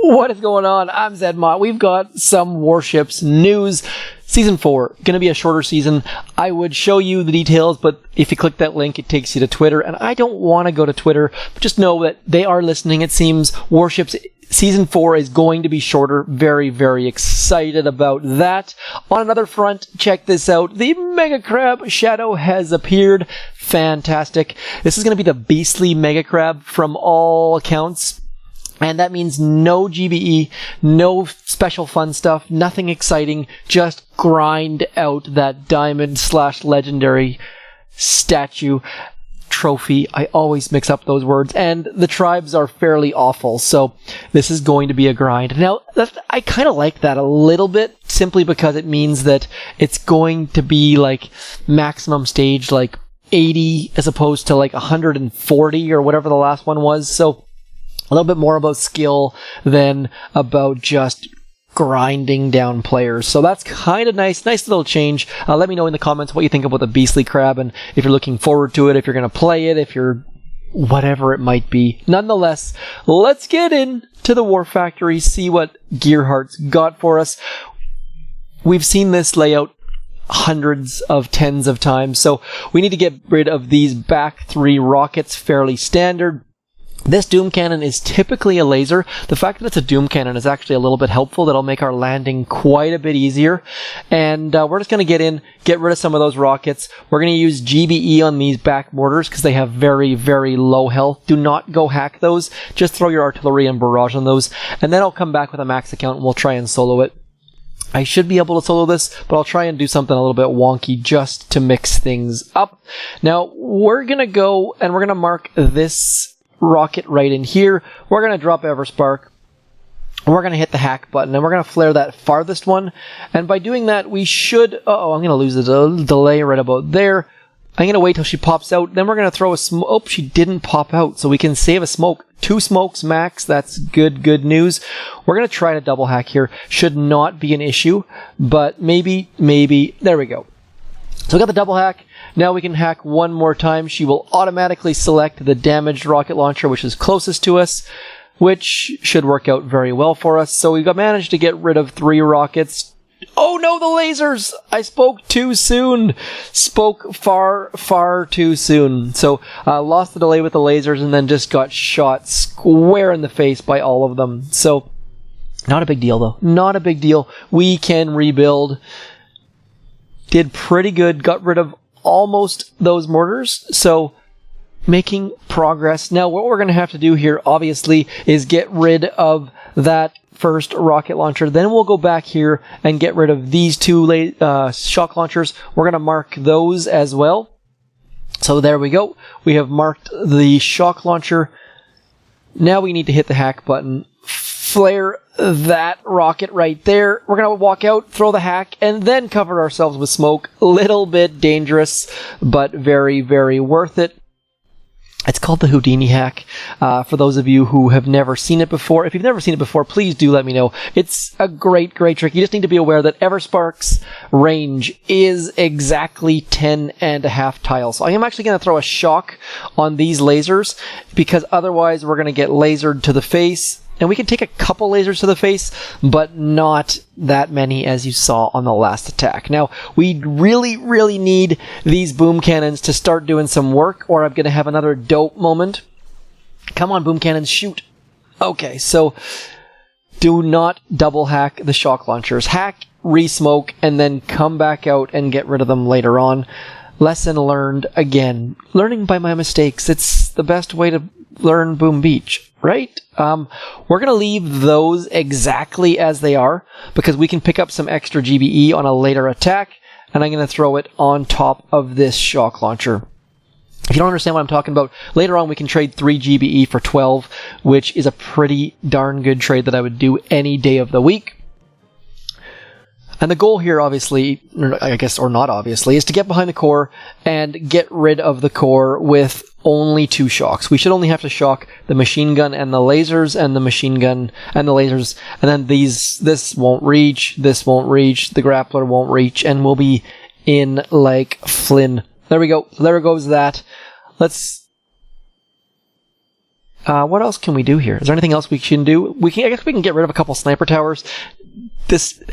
What is going on? I'm zmoT. We've got some warships news. Season 4, going to be a shorter season. I would show you the details, but if you click that link, it takes you to Twitter, and I don't want to go to Twitter, but just know that they are listening. It seems Warships Season 4 is going to be shorter. Very, very excited about that. On another front, check this out. The Mega Crab Shadow has appeared. Fantastic. This is going to be the beastly Mega Crab from all accounts. And that means no GBE, no special fun stuff, nothing exciting, just grind out that diamond/legendary statue trophy. I always mix up those words. And the tribes are fairly awful, so this is going to be a grind. Now, I kind of like that a little bit, simply because it means that it's going to be like maximum stage, like 80, as opposed to like 140 or whatever the last one was. So a little bit more about skill than about just grinding down players. So that's kind of nice. Nice little change. Let me know in the comments what you think about the Beastly Crab, and if you're looking forward to it, if you're going to play it, if you're whatever it might be. Nonetheless, let's get into the War Factory, see what Gearhart's got for us. We've seen this layout hundreds of tens of times, so we need to get rid of these back 3 rockets, fairly standard. This Doom Cannon is typically a laser. The fact that it's a Doom Cannon is actually a little bit helpful. That'll make our landing quite a bit easier. And we're just going to get rid of some of those rockets. We're going to use GBE on these back mortars because they have very, very low health. Do not go hack those. Just throw your artillery and barrage on those. And then I'll come back with a max account and we'll try and solo it. I should be able to solo this, but I'll try and do something a little bit wonky just to mix things up. Now, we're going to go and we're going to mark this rocket right in here. We're going to drop Everspark. We're going to hit the hack button, and we're going to flare that farthest one. And by doing that, we should... Uh-oh, I'm going to lose the delay right about there. I'm going to wait till she pops out. Then we're going to throw a smoke. Oh, she didn't pop out, so we can save a smoke. 2 smokes max. That's good news. We're going to try to double hack here. Should not be an issue, but maybe. There we go. So we got the double hack. Now we can hack one more time. She will automatically select the damaged rocket launcher, which is closest to us, which should work out very well for us. So we've managed to get rid of 3 rockets. Oh no, the lasers! I spoke too soon. Spoke far, far too soon. So lost the delay with the lasers and then just got shot square in the face by all of them. So not a big deal though. Not a big deal. We can rebuild. Did pretty good. Got rid of almost those mortars, so making progress. Now what we're going to have to do here obviously is get rid of that first rocket launcher. Then we'll go back here and get rid of these 2 shock launchers. We're going to mark those as well. So there we go. We have marked the shock launcher. Now we need to hit the hack button, flare that rocket right there. We're going to walk out, throw the hack, and then cover ourselves with smoke. Little bit dangerous, but very, very worth it. It's called the Houdini hack. For those of you who have never seen it before, if you've never seen it before, please do let me know. It's a great trick. You just need to be aware that Everspark's range is exactly 10.5 tiles. So I am actually going to throw a shock on these lasers, because otherwise we're going to get lasered to the face. And we can take a couple lasers to the face, but not that many as you saw on the last attack. Now, we really, really need these boom cannons to start doing some work, or I'm going to have another dope moment. Come on, boom cannons, shoot. Okay, so do not double hack the shock launchers. Hack, re-smoke, and then come back out and get rid of them later on. Lesson learned again. Learning by my mistakes. It's the best way to learn Boom Beach, right? We're going to leave those exactly as they are, because we can pick up some extra GBE on a later attack, and I'm going to throw it on top of this shock launcher. If you don't understand what I'm talking about, later on we can trade 3 GBE for 12, which is a pretty darn good trade that I would do any day of the week. And the goal here, obviously, I guess, or not obviously, is to get behind the core and get rid of the core with only 2 shocks. We should only have to shock the machine gun and the lasers, and the machine gun and the lasers, and then this won't reach, this won't reach, the grappler won't reach, and we'll be in like Flynn. There we go. There goes that. Let's What else can we do here? Is there anything else we can do? I guess we can get rid of a couple sniper towers.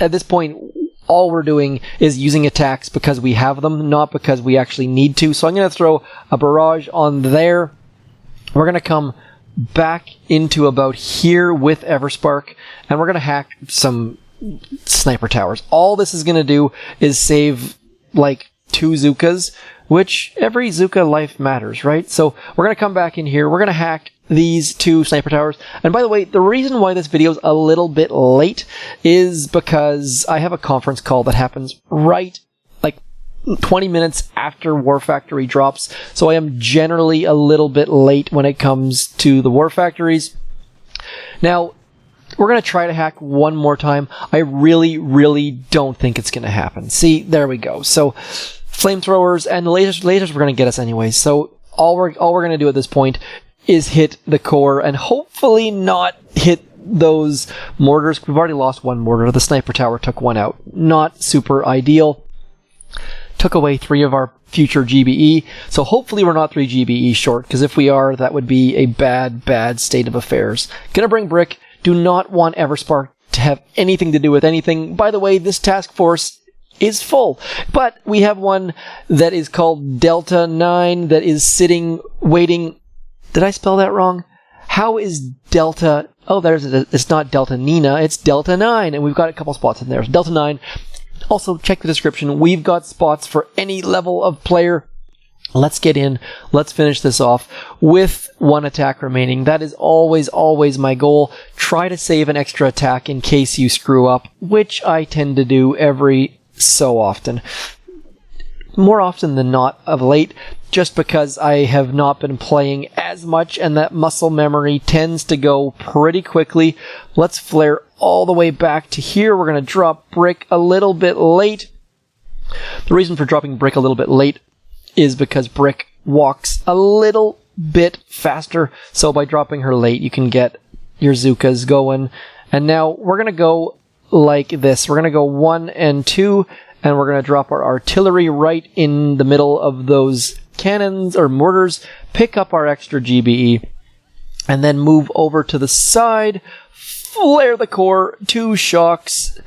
At this point, all we're doing is using attacks because we have them, not because we actually need to. So I'm going to throw a barrage on there. We're going to come back into about here with Everspark, and we're going to hack some sniper towers. All this is going to do is save like 2 zookas, which every zooka life matters, right? So we're going to come back in here. We're going to hack these 2 sniper towers. And by the way, the reason why this video is a little bit late is because I have a conference call that happens right like 20 minutes after War Factory drops. So I am generally a little bit late when it comes to the War Factories. Now, we're going to try to hack one more time. I really, really don't think it's going to happen. See, there we go. So flamethrowers and lasers were going to get us anyway. So all we're going to do at this point is hit the core and hopefully not hit those mortars. We've already lost 1 mortar. The sniper tower took 1 out. Not super ideal. Took away 3 of our future GBE. So hopefully we're not 3 GBE short, because if we are, that would be a bad state of affairs. Gonna bring Brick. Do not want Everspark to have anything to do with anything. By the way, this task force is full, but we have one that is called Delta 9 that is sitting, waiting. Did I spell that wrong? How is Delta... Oh, it's not Delta Nina, it's Delta 9, and we've got a couple spots in there. So Delta 9. Also, check the description. We've got spots for any level of player. Let's get in. Let's finish this off with 1 attack remaining. That is always my goal. Try to save an extra attack in case you screw up, which I tend to do every so often. More often than not of late, just because I have not been playing as much and that muscle memory tends to go pretty quickly. Let's flare all the way back to here. We're going to drop Brick a little bit late. The reason for dropping Brick a little bit late is because Brick walks a little bit faster. So by dropping her late, you can get your zookas going. And now we're going to go like this. We're going to go 1 and 2, and we're going to drop our artillery right in the middle of those cannons or mortars, pick up our extra GBE, and then move over to the side, flare the core, 2 shocks,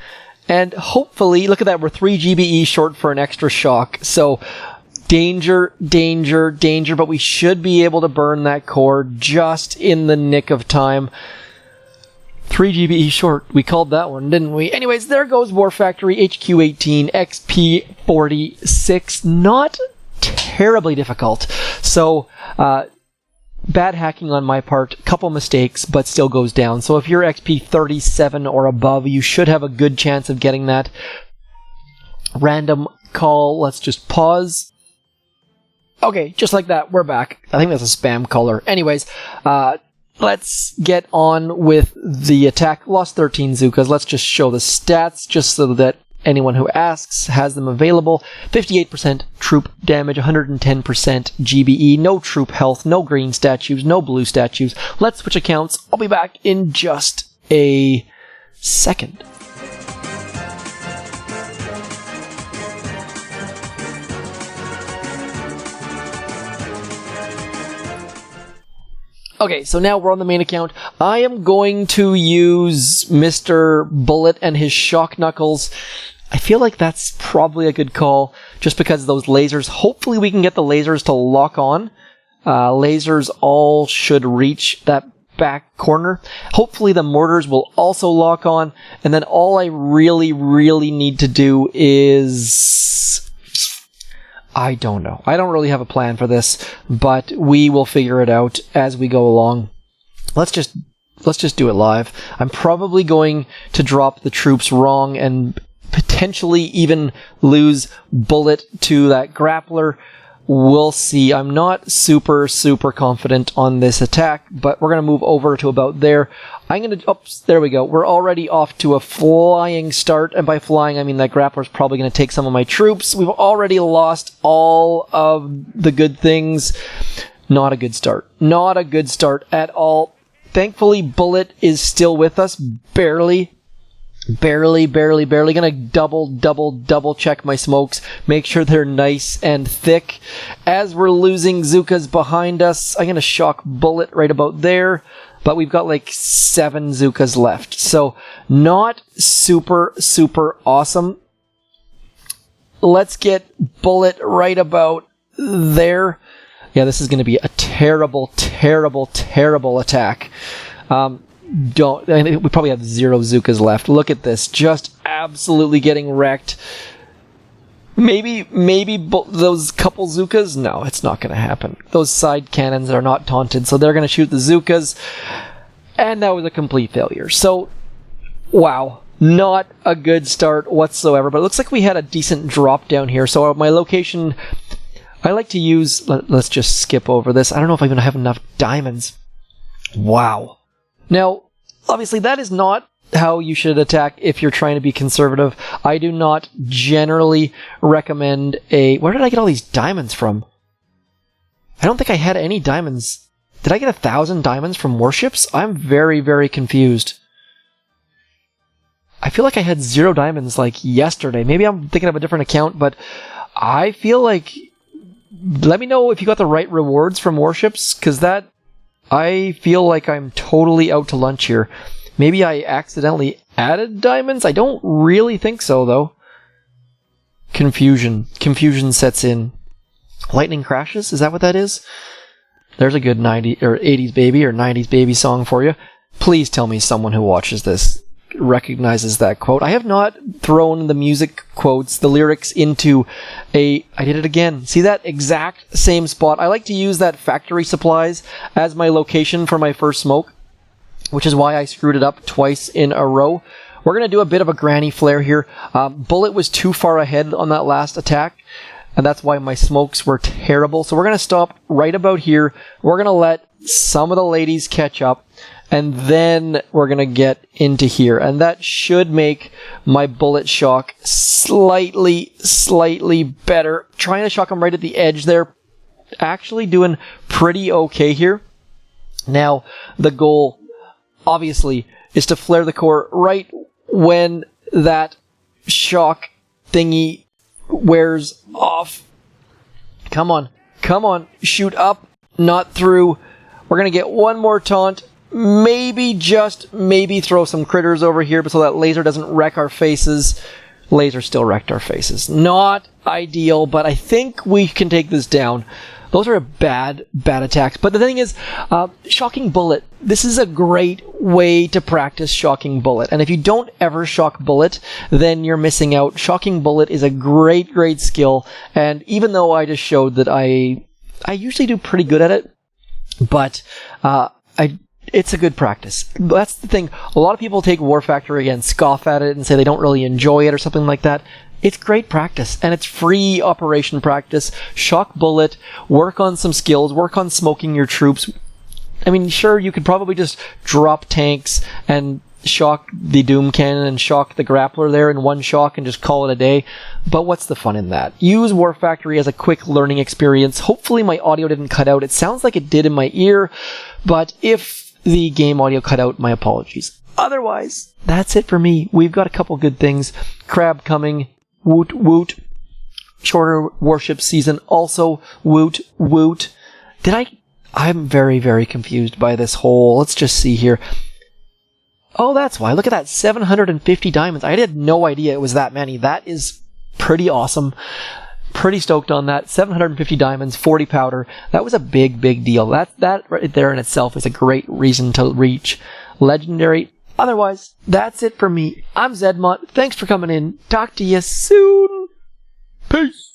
and hopefully, look at that, we're 3 GBE short for an extra shock. So danger, but we should be able to burn that core just in the nick of time. 3 GBE short. We called that one, didn't we? Anyways, there goes War Factory HQ18 XP46. Not terribly difficult. So, bad hacking on my part, couple mistakes, but still goes down. So if you're XP 37 or above, you should have a good chance of getting that. Random call. Let's just pause. Okay, just like that, we're back. I think that's a spam caller. Anyways, let's get on with the attack. Lost 13 zookas. Let's just show the stats just so that anyone who asks has them available. 58% troop damage, 110% GBE, no troop health, no green statues, no blue statues. Let's switch accounts. I'll be back in just a second. Okay, so now we're on the main account. I am going to use Mr. Bullet and his shock knuckles. I feel like that's probably a good call, just because of those lasers. Hopefully we can get the lasers to lock on. Lasers all should reach that back corner. Hopefully the mortars will also lock on. And then all I really need to do is... I don't know. I don't really have a plan for this, but we will figure it out as we go along. Let's just do it live. I'm probably going to drop the troops wrong and potentially even lose Bullet to that grappler. We'll see. I'm not super confident on this attack, but we're going to move over to about there. I'm going to... Oops, there we go. We're already off to a flying start, and by flying, I mean that grappler's probably going to take some of my troops. We've already lost all of the good things. Not a good start. Not a good start at all. Thankfully, Bullet is still with us, barely. Barely gonna double check my smokes, make sure they're nice and thick. As we're losing zookas behind us, I'm gonna shock bullet right about there, but we've got like 7 zookas left, so not super awesome. Let's get bullet right about there. Yeah, this is gonna be a terrible attack. We probably have 0 zookas left. Look at this, just absolutely getting wrecked. Maybe those couple zookas? No, it's not going to happen. Those side cannons are not taunted, so they're going to shoot the zookas, and that was a complete failure. So, wow, not a good start whatsoever, but it looks like we had a decent drop down here. So my location, I like to use, let's just skip over this. I don't know if I even have enough diamonds. Wow. Now, obviously, that is not how you should attack if you're trying to be conservative. I do not generally recommend Where did I get all these diamonds from? I don't think I had any diamonds. Did I get 1,000 diamonds from warships? I'm very confused. I feel like I had 0 diamonds, like, yesterday. Maybe I'm thinking of a different account, but I feel like... Let me know if you got the right rewards from warships, because I feel like I'm totally out to lunch here. Maybe I accidentally added diamonds? I don't really think so, though. Confusion sets in. Lightning crashes? Is that what that is? There's a good 90s or 80s baby or 90s baby song for you. Please tell me someone who watches this recognizes that quote. I have not thrown the music quotes, the lyrics into I did it again. See that exact same spot? I like to use that factory supplies as my location for my first smoke, which is why I screwed it up twice in a row. We're going to do a bit of a granny flare here. Bullet was too far ahead on that last attack, and that's why my smokes were terrible. So we're going to stop right about here. We're going to let some of the ladies catch up, and then we're going to get into here. And that should make my bullet shock slightly better. Trying to shock them right at the edge there. Actually doing pretty okay here. Now, the goal, obviously, is to flare the core right when that shock thingy wears off. Come on. Shoot up, not through. We're going to get one more taunt. Maybe, just maybe, throw some critters over here so that laser doesn't wreck our faces. Laser still wrecked our faces. Not ideal, but I think we can take this down. Those are bad attacks. But the thing is, shocking bullet. This is a great way to practice shocking bullet. And if you don't ever shock bullet, then you're missing out. Shocking bullet is a great skill. And even though I just showed that I usually do pretty good at it, but it's a good practice. That's the thing. A lot of people take War Factory and scoff at it and say they don't really enjoy it or something like that. It's great practice, and it's free operation practice. Shock bullet, work on some skills, work on smoking your troops. I mean, sure, you could probably just drop tanks and shock the Doom Cannon and shock the Grappler there in one shock and just call it a day. But what's the fun in that? Use War Factory as a quick learning experience. Hopefully my audio didn't cut out. It sounds like it did in my ear, but if the game audio cut out, my apologies. Otherwise, that's it for me. We've got a couple good things. Crab coming. Woot woot. Shorter warship season also. Woot woot. I'm very confused by this whole... Let's just see here. Oh, that's why. Look at that. 750 diamonds. I had no idea it was that many. That is pretty awesome. Pretty stoked on that. 750 diamonds, 40 powder. That was a big deal. That right there in itself is a great reason to reach legendary. Otherwise, that's it for me. I'm zmoT. Thanks for coming in. Talk to you soon. Peace.